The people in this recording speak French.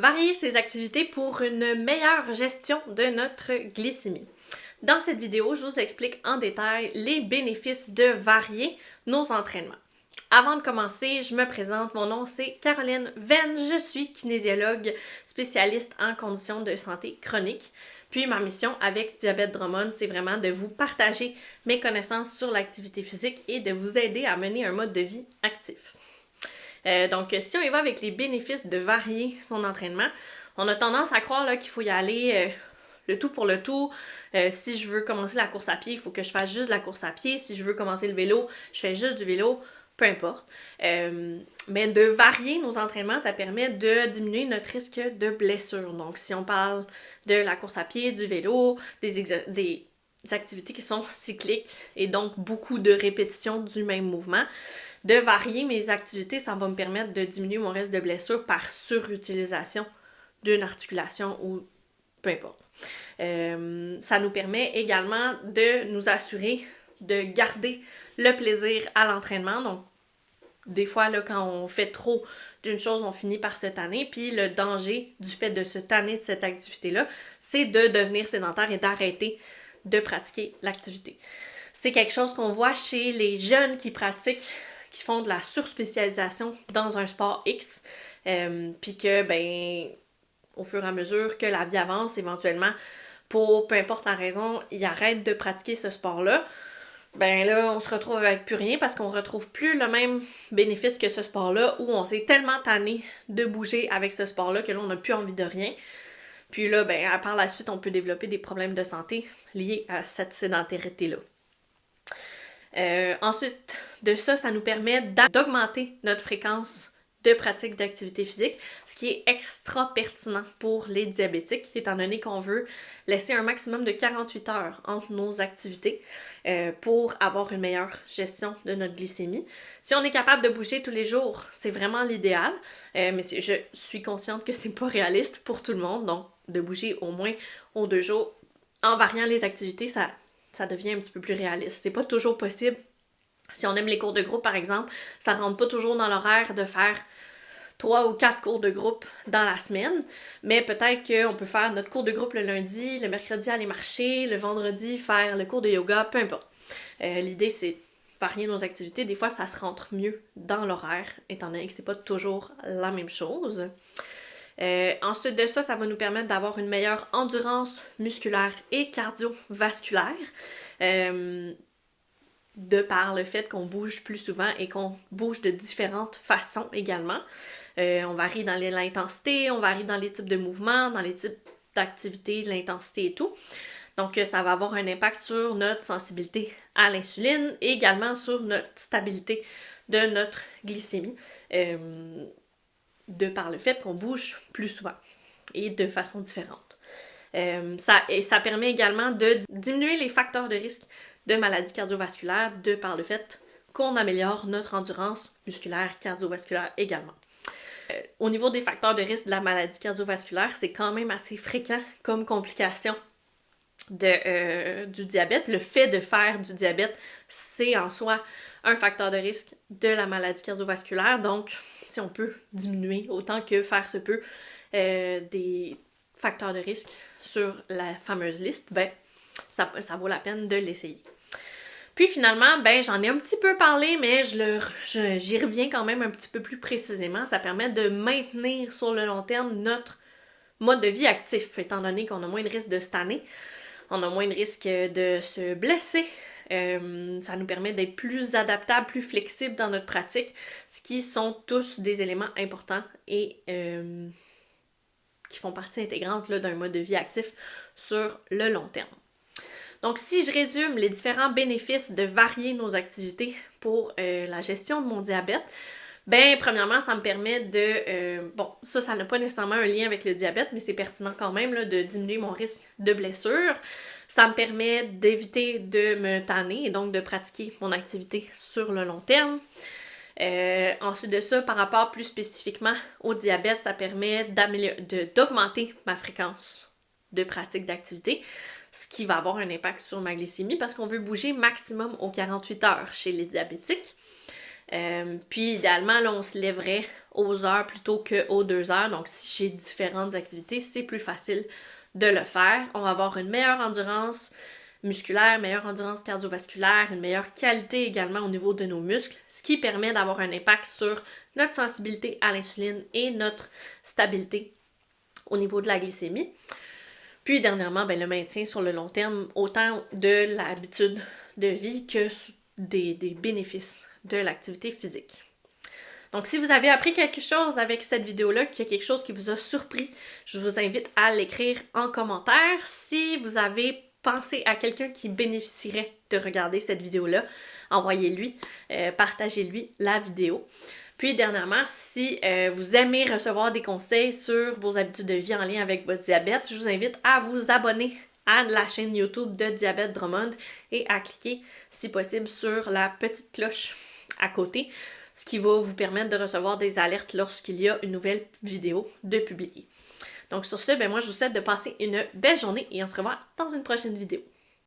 varier ses activités pour une meilleure gestion de notre glycémie. Dans cette vidéo, je vous explique en détail les bénéfices de varier nos entraînements. Avant de commencer, je me présente, mon nom c'est Caroline Venn, je suis kinésiologue spécialiste en conditions de santé chronique. Puis ma mission avec Diabète Drummond, c'est vraiment de vous partager mes connaissances sur l'activité physique et de vous aider à mener un mode de vie actif. Donc, si on y va avec les bénéfices de varier son entraînement, on a tendance à croire qu'il faut y aller le tout pour le tout. Si je veux commencer la course à pied, il faut que je fasse juste de la course à pied. Si je veux commencer le vélo, je fais juste du vélo. Peu importe. Mais de varier nos entraînements, ça permet de diminuer notre risque de blessure. Donc, si on parle de la course à pied, du vélo, des activités qui sont cycliques et donc beaucoup de répétitions du même mouvement, de varier mes activités, ça va me permettre de diminuer mon risque de blessure par surutilisation d'une articulation ou peu importe. Ça nous permet également de nous assurer de garder le plaisir à l'entraînement. Donc, des fois, quand on fait trop d'une chose, on finit par se tanner. Puis le danger du fait de se tanner de cette activité-là, c'est de devenir sédentaire et d'arrêter de pratiquer l'activité. C'est quelque chose qu'on voit chez les jeunes qui pratiquent, qui font de la surspécialisation dans un sport X, puis que, au fur et à mesure que la vie avance, éventuellement, pour peu importe la raison, ils arrêtent de pratiquer ce sport-là. Là, on se retrouve avec plus rien parce qu'on retrouve plus le même bénéfice que ce sport-là où on s'est tellement tanné de bouger avec ce sport-là que là, on n'a plus envie de rien. Puis là, par la suite, on peut développer des problèmes de santé liés à cette sédentarité-là. Ensuite de ça, ça nous permet d'augmenter notre fréquence de pratique d'activité physique, ce qui est extra pertinent pour les diabétiques, étant donné qu'on veut laisser un maximum de 48 heures entre nos activités pour avoir une meilleure gestion de notre glycémie. Si on est capable de bouger tous les jours, c'est vraiment l'idéal, mais je suis consciente que c'est pas réaliste pour tout le monde, donc de bouger au moins aux 2 jours en variant les activités, ça devient un petit peu plus réaliste. C'est pas toujours possible. Si on aime les cours de groupe, par exemple, ça rentre pas toujours dans l'horaire de faire 3 ou 4 cours de groupe dans la semaine, mais peut-être qu'on peut faire notre cours de groupe le lundi, le mercredi aller marcher, le vendredi faire le cours de yoga, peu importe. L'idée, c'est varier nos activités. Des fois, ça se rentre mieux dans l'horaire, étant donné que c'est pas toujours la même chose. Ensuite de ça, ça va nous permettre d'avoir une meilleure endurance musculaire et cardiovasculaire. De par le fait qu'on bouge plus souvent et qu'on bouge de différentes façons également. On varie dans l'intensité, on varie dans les types de mouvements, dans les types d'activités, l'intensité et tout. Donc, ça va avoir un impact sur notre sensibilité à l'insuline et également sur notre stabilité de notre glycémie, de par le fait qu'on bouge plus souvent et de façon différente. Ça permet également de diminuer les facteurs de risque de maladies cardiovasculaires de par le fait qu'on améliore notre endurance musculaire cardiovasculaire également. Au niveau des facteurs de risque de la maladie cardiovasculaire, c'est quand même assez fréquent comme complication du diabète. Le fait de faire du diabète, c'est en soi un facteur de risque de la maladie cardiovasculaire. Donc, si on peut diminuer autant que faire se peut des facteurs de risque sur la fameuse liste, ça vaut la peine de l'essayer. Puis finalement, j'en ai un petit peu parlé, mais j'y reviens quand même un petit peu plus précisément. Ça permet de maintenir sur le long terme notre mode de vie actif, étant donné qu'on a moins de risque de se tanner, on a moins de risque de se blesser. Ça nous permet d'être plus adaptable, plus flexible dans notre pratique, ce qui sont tous des éléments importants et qui font partie intégrante d'un mode de vie actif sur le long terme. Donc, si je résume les différents bénéfices de varier nos activités pour la gestion de mon diabète, premièrement, ça me permet de... ça n'a pas nécessairement un lien avec le diabète, mais c'est pertinent quand même de diminuer mon risque de blessure. Ça me permet d'éviter de me tanner et donc de pratiquer mon activité sur le long terme. Ensuite de ça, par rapport plus spécifiquement au diabète, ça permet d'augmenter ma fréquence de pratique d'activité, ce qui va avoir un impact sur ma glycémie parce qu'on veut bouger maximum aux 48 heures chez les diabétiques. Puis idéalement, là, on se lèverait aux heures plutôt qu'aux 2 heures. Donc si j'ai différentes activités, c'est plus facile de le faire. On va avoir une meilleure endurance musculaire, meilleure endurance cardiovasculaire, une meilleure qualité également au niveau de nos muscles, ce qui permet d'avoir un impact sur notre sensibilité à l'insuline et notre stabilité au niveau de la glycémie. Puis dernièrement, le maintien sur le long terme, autant de l'habitude de vie que des bénéfices de l'activité physique. Donc, si vous avez appris quelque chose avec cette vidéo-là, qu'il y a quelque chose qui vous a surpris, je vous invite à l'écrire en commentaire. Si vous avez pensé à quelqu'un qui bénéficierait de regarder cette vidéo-là, envoyez-lui, partagez-lui la vidéo. Puis, dernièrement, si vous aimez recevoir des conseils sur vos habitudes de vie en lien avec votre diabète, je vous invite à vous abonner à la chaîne YouTube de Diabète Drummond et à cliquer, si possible, sur la petite cloche à côté, ce qui va vous permettre de recevoir des alertes lorsqu'il y a une nouvelle vidéo de publier. Donc sur ce, moi je vous souhaite de passer une belle journée et on se revoit dans une prochaine vidéo.